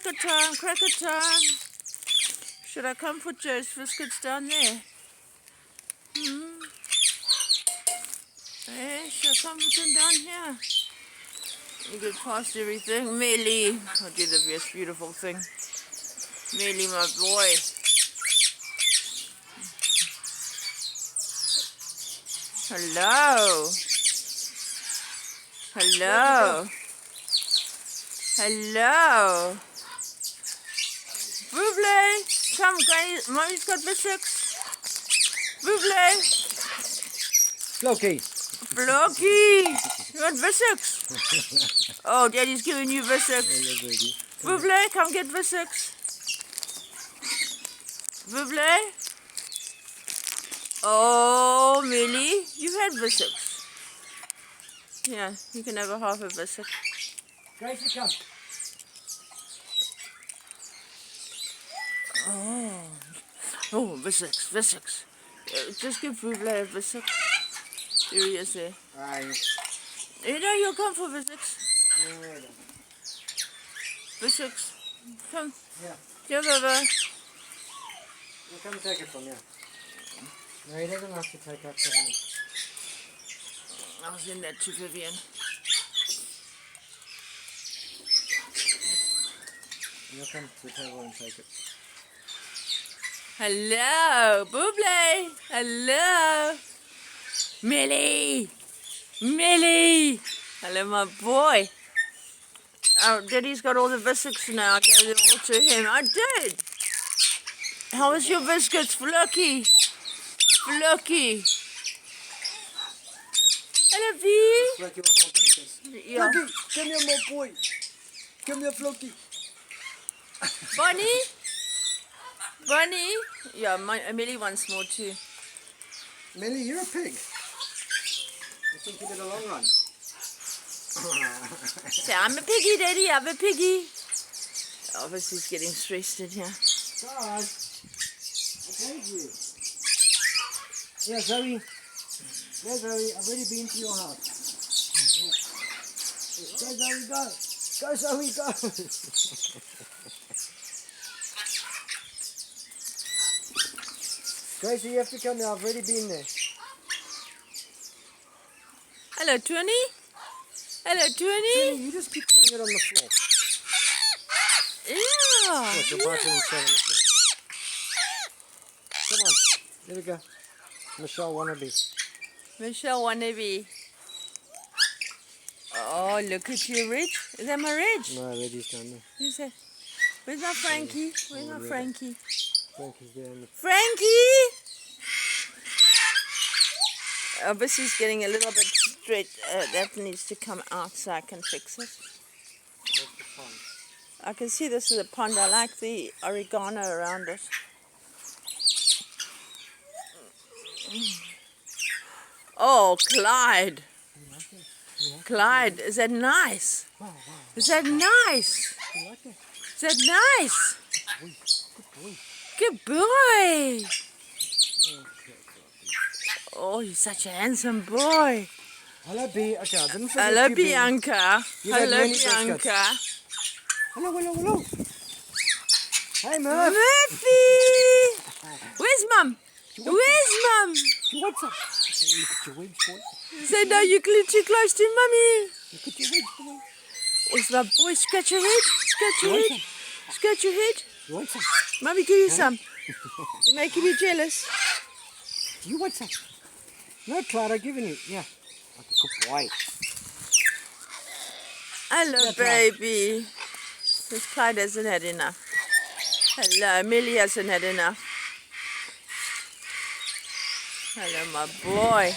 cracker time, cracker time. Should I come put Joe's biscuits down there? Hey, should I come put them down here? You get past everything. Melly, I do the best beautiful thing. Melly, my boy. Hello. Hello. Hello. Buble, come, Granny. Mommy's got biscuits. Buble. Floki. Floki. You got biscuits. Oh, Daddy's giving you biscuits. Buble, come get biscuits. Buble. Oh, Melly, you've had biscuits. Yeah, you can have a half a biscuit. Gracie, come. Oh, biscuits. Just give Buble a biscuit. There he is there. You know you'll come for biscuits. Biscuits. Come. Yeah. Give over. You come take it from here. No, he doesn't have to take up the hand. I was in that to Vivian. You come to the table and take it. Hello, Buble. Hello. Melly. Hello, my boy. Oh, Daddy's got all the biscuits now. I gave them all to him. I did. How was your biscuits, Floki? Floki. Hello, V. Floki, want more biscuits? Yeah. Floki, come here, my boy. Come here, Floki. Bunny. Yeah, Melly wants more too. Melly, you're a pig. I think you did a long run. Say, I'm a piggy, Daddy. I'm a piggy. Obviously, he's getting stressed in here. God, I told you. Yeah, Zoe. Yeah, Zoe, I've already been to your house. Yeah. Go, Zoe, go. Go, Zoe, go. Gracie, you have to come now. I've already been there. Hello, Tony. Hello, Tony. You just keep throwing it on the floor. Yeah. Look, you're biting and throwing on the floor. Come on. Here we go. Michelle wannabe. Michelle wannabe. Oh, look at you, Reg. Is that my Reg? No, Reggie's down there. Who's that? Where's my Frankie? Where's my Frankie? Frankie's there. Frankie! Obviously, he's getting a little bit straight. That needs to come out so I can fix it. That's the pond. I can see this is a pond. I like the oregano around it. Oh, Clyde. Clyde, is that nice? Wow. Is that nice? You like it? Is that nice? Good boy. Good boy. Oh, you're such a handsome boy. Hello, Bianca. Okay, I didn't forget Hello, you, Bianca. You had Hello, many Bianca. biscuits. Hello. Hey, Murph. Murphy. Where's Mum? Where's Mum? What's up? Look at your wings, boy. Say no, you're too close to Mummy. Look at your wings, boy. Where's my boy? Scratch your head. Scratch your head. Scratch your head. You want some? Mummy, give you some. You're making me jealous. Do you want some? No, Clyde, I've given you. Yeah. Okay, good boy. Hello, Yeah, baby. This Clyde hasn't had enough. Hello, Melly hasn't had enough. Hello, my boy.